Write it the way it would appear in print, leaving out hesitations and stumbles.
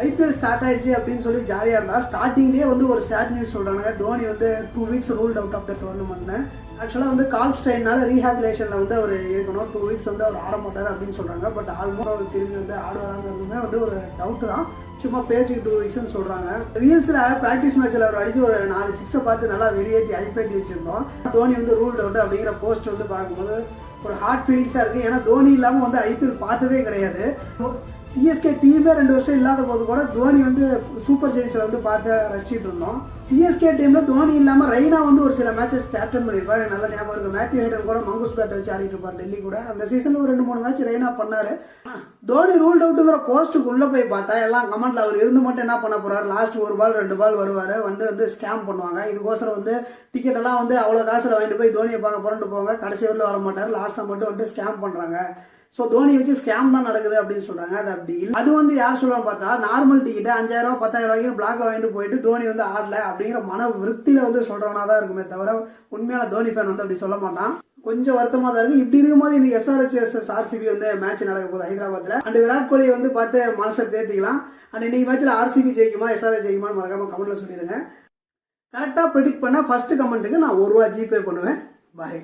IPL start ஆயிடுச்சு அப்படின்னு சொல்லி ஜாலியாக இருந்தால் ஸ்டார்டிங்லேயே வந்து ஒரு சேட் நியூஸ் சொல்கிறாங்க. தோனி வந்து 2 weeks ruled out of the டோர்னமெண்ட்னு. ஆக்சுவலாக வந்து கால்ஃப் ஸ்ட்ரெயினால ரீஹாபிலேஷனில் வந்து அவர் இருக்கணும். 2 வீக்ஸ் வந்து அவர் ஆட மாட்டார் அப்படின்னு சொல்கிறாங்க. பட் ஆல்மோஸ்ட் அவர் திரும்பி வந்து ஆடுவாராங்கிறதுமே வந்து ஒரு டவுட்டு தான். சும்மா பேச்சுக்கு 2 வீக்ஸ்ன்னு சொல்கிறாங்க. ரீல்ஸில் ப்ராக்டிஸ் மேட்ச்சில் அவர் அடித்து ஒரு 4 6 பார்த்து நல்லா வெறியேற்றி ஐப்பேத்தி வச்சுருந்தோம். தோனி வந்து ரூல்ட் அவுட் அப்படிங்கிற போஸ்ட் வந்து பார்க்கும்போது ஒரு ஹார்ட் ஃபீலிங்ஸாக இருக்குது. ஏன்னா தோனி இல்லாமல் வந்து ஐபிஎல் பார்த்ததே கிடையாது. சிஎஸ்கே டீமே 2 வருஷம் இல்லாத போது கூட தோனி வந்து சூப்பர் ஜெயின்ஸில் வந்து பார்த்து ரசிச்சுட்டு இருந்தோம். சிஎஸ்கே டீமில் தோனி இல்லாமல் ரெய்னா வந்து ஒரு சில மேட்சஸ் கேப்டன் பண்ணியிருப்பார். நல்ல ஞாபகம் இருக்குது. மேத்யூ ஹேடன் கூட மங்கூஸ் பேட்டை வச்சு ஆடிட்டு இருப்பார் டெல்லி கூட. அந்த சீசனில் ஒரு 2-3 மேட்ச் ரெய்னா பண்ணார். தோனி ரூல்ட் அவுட்டுங்கிற போஸ்ட்டுக்கு உள்ளே போய் பார்த்தா எல்லாம் கமெண்ட்டில் அவர் இருந்து மட்டும் என்ன பண்ண போகிறார், லாஸ்ட் 1 பால் 2 பால் வருவார், வந்து ஸ்கேம் பண்ணுவாங்க. இதுக்கோசரம் வந்து டிக்கெட்டெல்லாம் வந்து அவ்வளோ காசில் வாங்கிட்டு போய் தோனியை பார்க்க போகிறேன்ட்டு போவாங்க. கடைசி வரல வர மாட்டார். லாஸ்ட்டில் மட்டும் வந்து ஸ்கேம் பண்ணுறாங்க. ஸோ தோனி வச்சு ஸ்கேம் தான் நடக்குது அப்படின்னு சொல்கிறாங்க. அது அப்படி இல்லை. அது வந்து யார் சொல்லுவாங்க பார்த்தா நார்மல் டிக்கெட்டு 5000 10,000 ரூபாய்க்கு பிளாக்ல வாங்கிட்டு போயிட்டு தோனி வந்து ஆடல அப்படிங்கிற மன விருத்தியில் வந்து சொல்கிறவனா தான் இருக்குமே தவிர உண்மையான தோனி ஃபேன் வந்து அப்படி சொல்ல மாட்டான். கொஞ்சம் வருத்தமாக தான் இருக்குது. இப்படி இருக்கும்போது இன்னைக்கு SRH ஆர்சிபி வந்து மேட்ச் நடக்க போகுது ஹைதராபாத்தில். அண்ட் விராட் கோலி வந்து பார்த்து மனசை தேர்த்திக்கலாம். அண்ட் இன்னைக்கு மேட்ச்சில் ஆர்சிபி ஜெயிக்குமா SRH ஜெயிக்குமான்னு மறக்காம கமெண்ட்டில் சொல்லிடுங்க. கரெக்டாக ப்ரெடிக்ட் பண்ணால் ஃபர்ஸ்ட் கமெண்ட்டுக்கு நான் ₹1 ஜிபே பண்ணுவேன். பாய்.